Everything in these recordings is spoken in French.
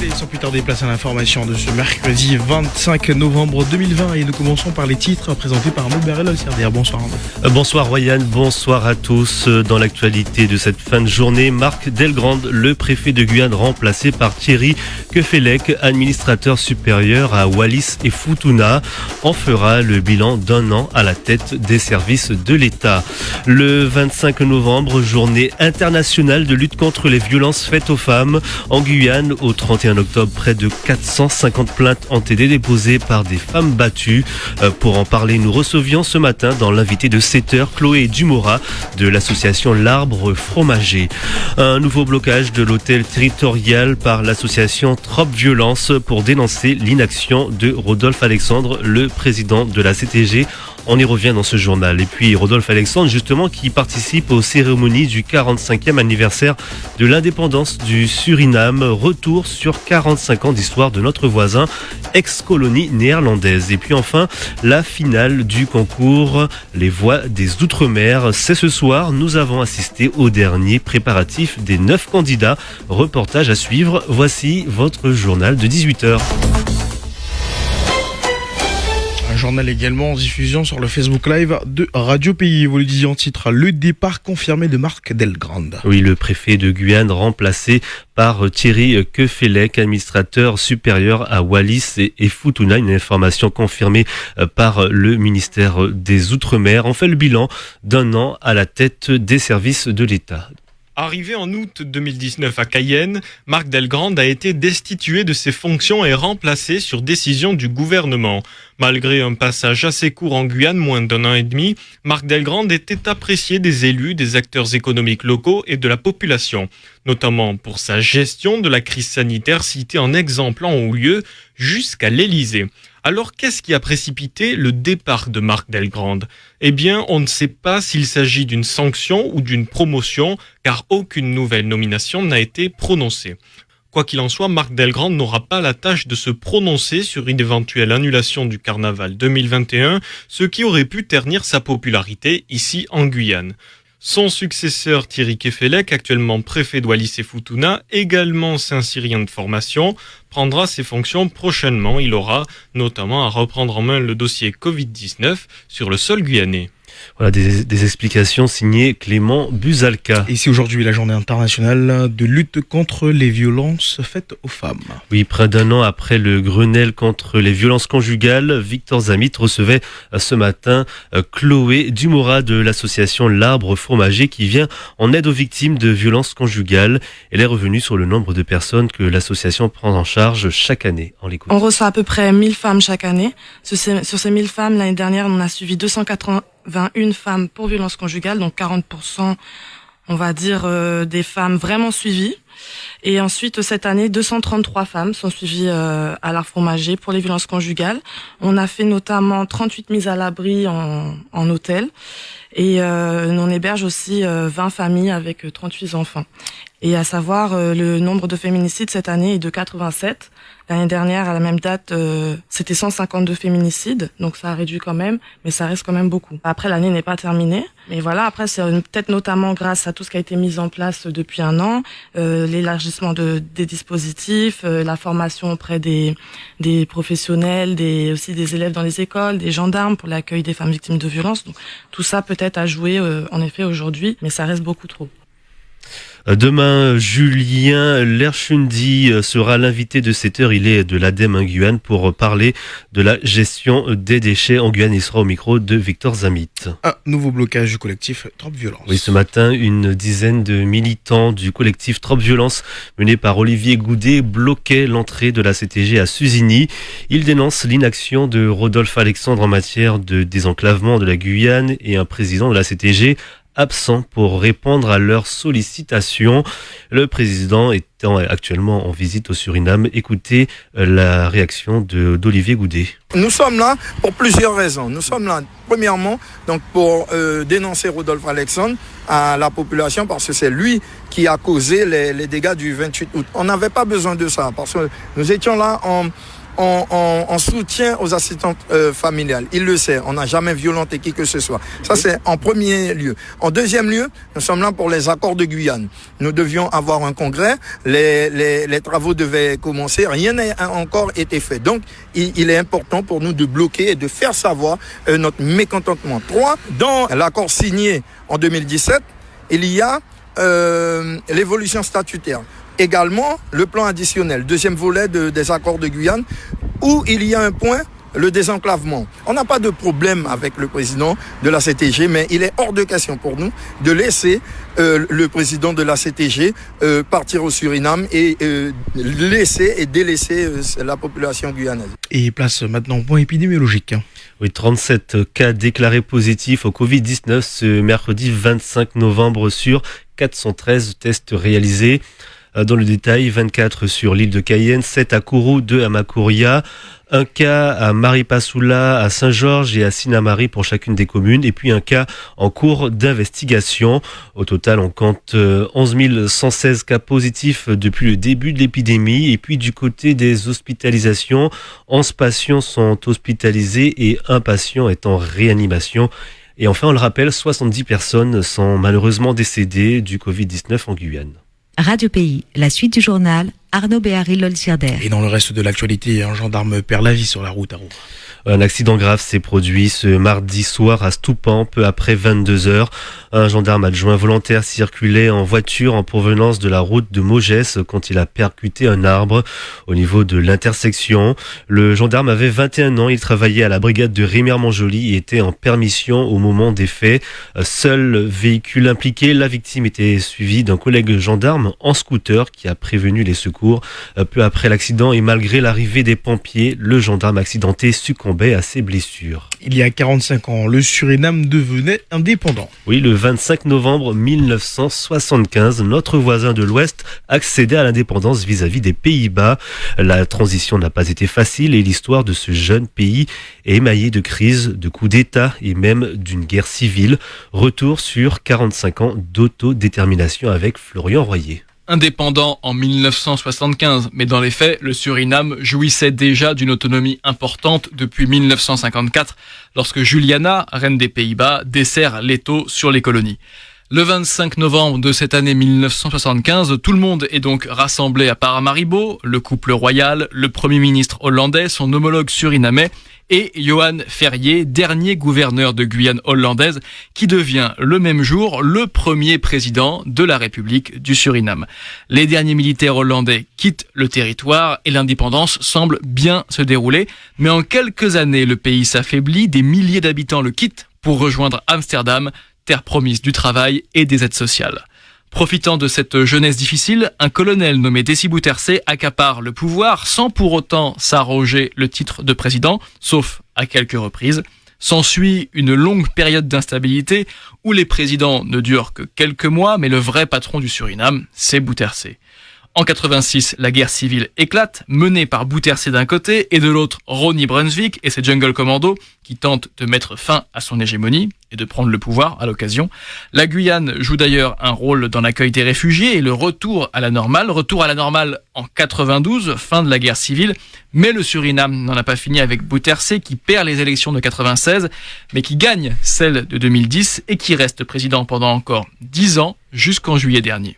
Allez, sans plus tarder, place à l'information de ce mercredi 25 novembre 2020 et nous commençons par les titres présentés par Arnaud Berel-Alcerdière. Bonsoir Arnaud. Bonsoir Royan, bonsoir à tous. Dans l'actualité de cette fin de journée, Marc Delgrande, le préfet de Guyane, remplacé par Thierry Kefelec, administrateur supérieur à Wallis et Futuna, en fera le bilan d'un an à la tête des services de l'État. Le 25 novembre, journée internationale de lutte contre les violences faites aux femmes. En Guyane, au 31 octobre, près de 450 plaintes ont été déposées par des femmes battues. Pour en parler, nous recevions ce matin dans l'invité de 7h, Chloé Dumora de l'association L'Arbre Fromager. Un nouveau blocage de l'hôtel territorial par l'association Trop Violence pour dénoncer l'inaction de Rodolphe Alexandre, le président de la CTG. On y revient dans ce journal. Et puis Rodolphe Alexandre, justement, qui participe aux cérémonies du 45e anniversaire de l'indépendance du Suriname. Retour sur 45 ans d'histoire de notre voisin, ex-colonie néerlandaise. Et puis enfin, la finale du concours Les Voix des Outre-mer. C'est ce soir, nous avons assisté au dernier préparatif des 9 candidats. Reportage à suivre. Voici votre journal de 18h. Un journal également en diffusion sur le Facebook Live de Radio Pays. Vous le disiez en titre, le départ confirmé de Marc Delgrande. Oui, le préfet de Guyane remplacé par Thierry Kefelec, administrateur supérieur à Wallis et Futuna. Une information confirmée par le ministère des Outre-mer. On fait le bilan d'un an à la tête des services de l'État. Arrivé en août 2019 à Cayenne, Marc Delgrande a été destitué de ses fonctions et remplacé sur décision du gouvernement. Malgré un passage assez court en Guyane, moins d'un an et demi, Marc Delgrande était apprécié des élus, des acteurs économiques locaux et de la population, notamment pour sa gestion de la crise sanitaire citée en exemple en haut lieu jusqu'à l'Élysée. Alors qu'est-ce qui a précipité le départ de Marc Delgrande ? Eh bien, on ne sait pas s'il s'agit d'une sanction ou d'une promotion, car aucune nouvelle nomination n'a été prononcée. Quoi qu'il en soit, Marc Delgrande n'aura pas la tâche de se prononcer sur une éventuelle annulation du carnaval 2021, ce qui aurait pu ternir sa popularité ici en Guyane. Son successeur Thierry Kefelec, actuellement préfet de Wallis et Futuna, également Saint-Cyrien de formation, prendra ses fonctions prochainement. Il aura notamment à reprendre en main le dossier Covid-19 sur le sol guyanais. Voilà des explications signées Clément Buzalka. Et c'est aujourd'hui la journée internationale de lutte contre les violences faites aux femmes. Oui, près d'un an après le Grenelle contre les violences conjugales, Victor Zamit recevait ce matin Chloé Dumora de l'association L'Arbre Fromager qui vient en aide aux victimes de violences conjugales. Elle est revenue sur le nombre de personnes que l'association prend en charge chaque année. On l'écoute. On reçoit à peu près 1000 femmes chaque année. Sur ces 1000 femmes, l'année dernière, on a suivi 281 femmes pour violence conjugale, donc 40%, on va dire, des femmes vraiment suivies. Et ensuite, cette année, 233 femmes sont suivies à l'Arbre Fromager pour les violences conjugales. On a fait notamment 38 mises à l'abri en hôtel. Et on héberge aussi 20 familles avec 38 enfants. Et à savoir, le nombre de féminicides cette année est de 87. L'année dernière, à la même date, c'était 152 féminicides, donc ça a réduit quand même, mais ça reste quand même beaucoup. Après, l'année n'est pas terminée, mais voilà, après, c'est peut-être notamment grâce à tout ce qui a été mis en place depuis un an, l'élargissement des dispositifs, la formation auprès des professionnels, aussi des élèves dans les écoles, des gendarmes pour l'accueil des femmes victimes de violences. Donc, tout ça peut-être a joué, en effet, aujourd'hui, mais ça reste beaucoup trop. Demain, Julien Lerchundi sera l'invité de 7h. Il est de l'ADEME en Guyane pour parler de la gestion des déchets en Guyane. Il sera au micro de Victor Zamit. Un nouveau blocage du collectif Trop Violence. Oui, ce matin, une dizaine de militants du collectif Trop Violence, mené par Olivier Goudet, bloquaient l'entrée de la CTG à Suzini. Ils dénoncent l'inaction de Rodolphe Alexandre en matière de désenclavement de la Guyane et un président de la CTG absent pour répondre à leurs sollicitations. Le président étant actuellement en visite au Suriname. Écoutez la réaction d'Olivier Goudet. Nous sommes là pour plusieurs raisons. Nous sommes là, premièrement, donc pour dénoncer Rodolphe Alexandre à la population parce que c'est lui qui a causé les dégâts du 28 août. On n'avait pas besoin de ça parce que nous étions là en soutien aux assistantes familiales. Il le sait, on n'a jamais violenté qui que ce soit. Ça, c'est en premier lieu. En deuxième lieu, nous sommes là pour les accords de Guyane. Nous devions avoir un congrès, les travaux devaient commencer, rien n'a encore été fait. Donc, il est important pour nous de bloquer et de faire savoir notre mécontentement. 3, dans l'accord signé en 2017, il y a l'évolution statutaire. Également, le plan additionnel, deuxième volet des accords de Guyane, où il y a un point, le désenclavement. On n'a pas de problème avec le président de la CTG, mais il est hors de question pour nous de laisser le président de la CTG partir au Suriname et laisser et délaisser la population guyanaise. Et place maintenant au point épidémiologique. Oui, 37 cas déclarés positifs au Covid-19 ce mercredi 25 novembre sur 413 tests réalisés. Dans le détail, 24 sur l'île de Cayenne, 7 à Kourou, 2 à Makouria, un cas à Maripasoula, à Saint-Georges et à Sinamari pour chacune des communes, et puis un cas en cours d'investigation. Au total, on compte 11 116 cas positifs depuis le début de l'épidémie. Et puis du côté des hospitalisations, 11 patients sont hospitalisés et un patient est en réanimation. Et enfin, on le rappelle, 70 personnes sont malheureusement décédées du Covid-19 en Guyane. Radio Pays, la suite du journal, Arnaud Béhari-Lolsierder. Et dans le reste de l'actualité, un gendarme perd la vie sur la route à Rouen. Un accident grave s'est produit ce mardi soir à Stoupan, peu après 22h. Un gendarme adjoint volontaire circulait en voiture en provenance de la route de Mogès quand il a percuté un arbre au niveau de l'intersection. Le gendarme avait 21 ans, il travaillait à la brigade de Rémière-Montjoly et était en permission au moment des faits. Seul véhicule impliqué, la victime était suivie d'un collègue gendarme en scooter qui a prévenu les secours. Peu après l'accident et malgré l'arrivée des pompiers, le gendarme accidenté succombait à ses blessures. Il y a 45 ans, le Suriname devenait indépendant. Oui, le 25 novembre 1975, notre voisin de l'Ouest accédait à l'indépendance vis-à-vis des Pays-Bas. La transition n'a pas été facile et l'histoire de ce jeune pays est émaillée de crises, de coups d'État et même d'une guerre civile. Retour sur 45 ans d'autodétermination avec Florian Royer. Indépendant en 1975, mais dans les faits, le Suriname jouissait déjà d'une autonomie importante depuis 1954, lorsque Juliana, reine des Pays-Bas, dessert l'étau sur les colonies. Le 25 novembre de cette année 1975, tout le monde est donc rassemblé à Paramaribo, le couple royal, le Premier ministre hollandais, son homologue surinamais, et Johan Ferrier, dernier gouverneur de Guyane hollandaise, qui devient le même jour le premier président de la République du Suriname. Les derniers militaires hollandais quittent le territoire et l'indépendance semble bien se dérouler. Mais en quelques années, le pays s'affaiblit, des milliers d'habitants le quittent pour rejoindre Amsterdam, terre promise du travail et des aides sociales. Profitant de cette jeunesse difficile, un colonel nommé Dessi Bouterse accapare le pouvoir sans pour autant s'arroger le titre de président, sauf à quelques reprises. S'ensuit une longue période d'instabilité où les présidents ne durent que quelques mois, mais le vrai patron du Suriname, c'est Bouterse. En 86, la guerre civile éclate, menée par Bouterse d'un côté et de l'autre Ronnie Brunswick et ses Jungle Commandos qui tentent de mettre fin à son hégémonie et de prendre le pouvoir à l'occasion. La Guyane joue d'ailleurs un rôle dans l'accueil des réfugiés et le retour à la normale. Retour à la normale en 92, fin de la guerre civile. Mais le Suriname n'en a pas fini avec Bouterse qui perd les élections de 96, mais qui gagne celles de 2010 et qui reste président pendant encore 10 ans jusqu'en juillet dernier.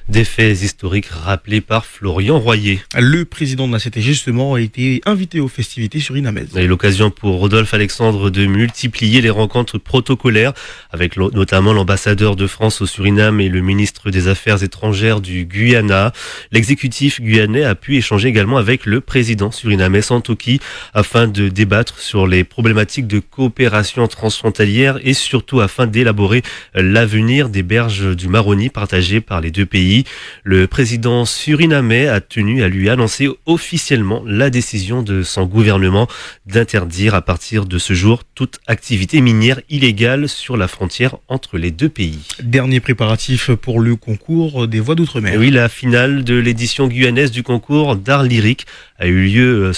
Des faits historiques rappelés par Florian Royer. Le président de la CTG, justement, a été invité aux festivités surinamaises. Et l'occasion pour Rodolphe Alexandre de multiplier les rencontres protocolaires avec notamment l'ambassadeur de France au Suriname et le ministre des Affaires étrangères du Guyana. L'exécutif guyanais a pu échanger également avec le président surinamais Santokhi afin de débattre sur les problématiques de coopération transfrontalière et surtout afin d'élaborer l'avenir des berges du Maroni partagées par les deux pays. Le président surinamais a tenu à lui annoncer officiellement la décision de son gouvernement d'interdire à partir de ce jour toute activité minière illégale sur la frontière entre les deux pays. Dernier préparatif pour le concours des voix d'outre-mer. Et oui, la finale de l'édition guyanaise du concours d'art lyrique a eu lieu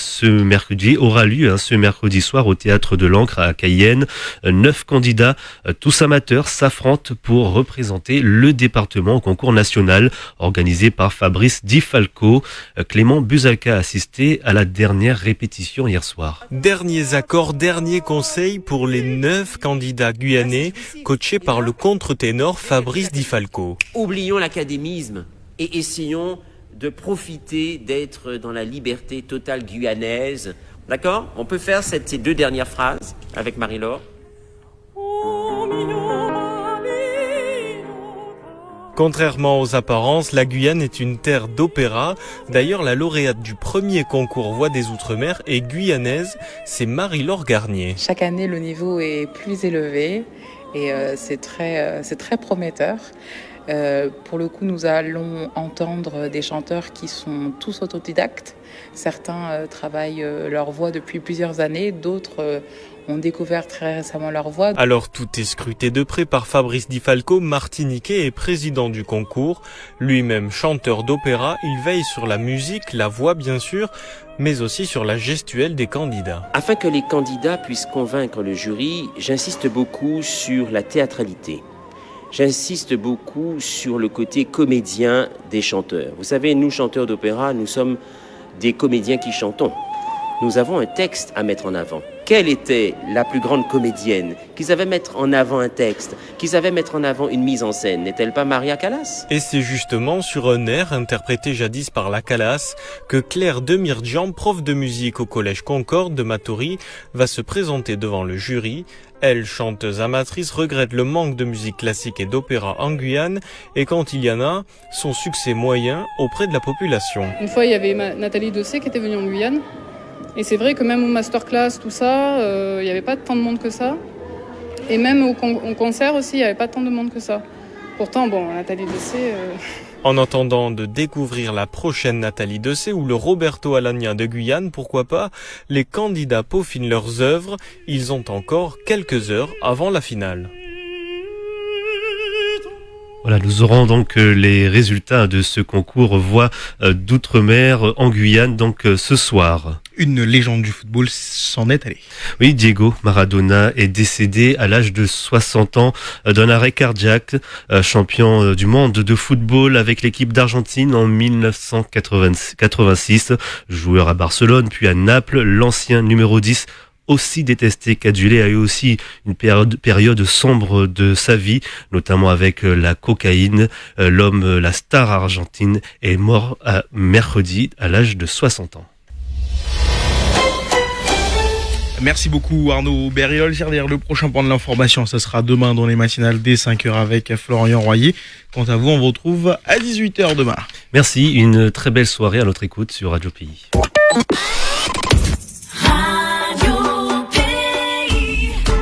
aura lieu ce mercredi soir au Théâtre de l'Ancre à Cayenne. 9 candidats, tous amateurs, s'affrontent pour représenter le département au concours national national organisé par Fabrice Di Falco. Clément Buzaka a assisté à la dernière répétition hier soir. Derniers accords, derniers conseils pour les 9 candidats guyanais coachés par le contre-ténor Fabrice Di Falco. Oublions l'académisme et essayons de profiter d'être dans la liberté totale guyanaise. D'accord ? On peut faire ces 2 dernières phrases avec Marie-Laure. Contrairement aux apparences, la Guyane est une terre d'opéra. D'ailleurs, la lauréate du premier concours Voix des Outre-mer est guyanaise, c'est Marie-Laure Garnier. Chaque année, le niveau est plus élevé et c'est très prometteur. Pour le coup, nous allons entendre des chanteurs qui sont tous autodidactes. Certains travaillent leur voix depuis plusieurs années, d'autres ont découvert très récemment leur voix. Alors tout est scruté de près par Fabrice Di Falco, martiniquais et président du concours. Lui-même chanteur d'opéra, il veille sur la musique, la voix bien sûr, mais aussi sur la gestuelle des candidats. Afin que les candidats puissent convaincre le jury, j'insiste beaucoup sur la théâtralité. J'insiste beaucoup sur le côté comédien des chanteurs. Vous savez, nous chanteurs d'opéra, nous sommes des comédiens qui chantons. Nous avons un texte à mettre en avant. Quelle était la plus grande comédienne qui savait mettre en avant un texte, qui savait mettre en avant une mise en scène? N'est-elle pas Maria Callas? Et c'est justement sur un air interprété jadis par la Callas que Claire Demirjian, prof de musique au collège Concorde de Matoury, va se présenter devant le jury. Elle, chanteuse amatrice, regrette le manque de musique classique et d'opéra en Guyane et quand il y en a, son succès moyen auprès de la population. Une fois, il y avait Nathalie Dessay qui était venue en Guyane. Et c'est vrai que même au masterclass, tout ça, il n'y avait pas tant de monde que ça. Et même au concert aussi, il n'y avait pas tant de monde que ça. Pourtant, bon, Nathalie Dessay... En attendant de découvrir la prochaine Nathalie Dessay ou le Roberto Alagna de Guyane, pourquoi pas, les candidats peaufinent leurs œuvres. Ils ont encore quelques heures avant la finale. Voilà, nous aurons donc les résultats de ce concours Voix d'Outre-mer en Guyane donc ce soir. Une légende du football s'en est allée. Oui, Diego Maradona est décédé à l'âge de 60 ans d'un arrêt cardiaque, champion du monde de football avec l'équipe d'Argentine en 1986, joueur à Barcelone puis à Naples, l'ancien numéro 10 aussi détesté qu'adulé, a eu aussi une période sombre de sa vie, notamment avec la cocaïne. L'homme, la star argentine, est mort mercredi à l'âge de 60 ans. Merci beaucoup Arnaud Berriol. Le prochain point de l'information, ce sera demain dans les matinales dès 5h avec Florian Royer. Quant à vous, on vous retrouve à 18h demain. Merci, une très belle soirée à notre écoute sur Radio Pays.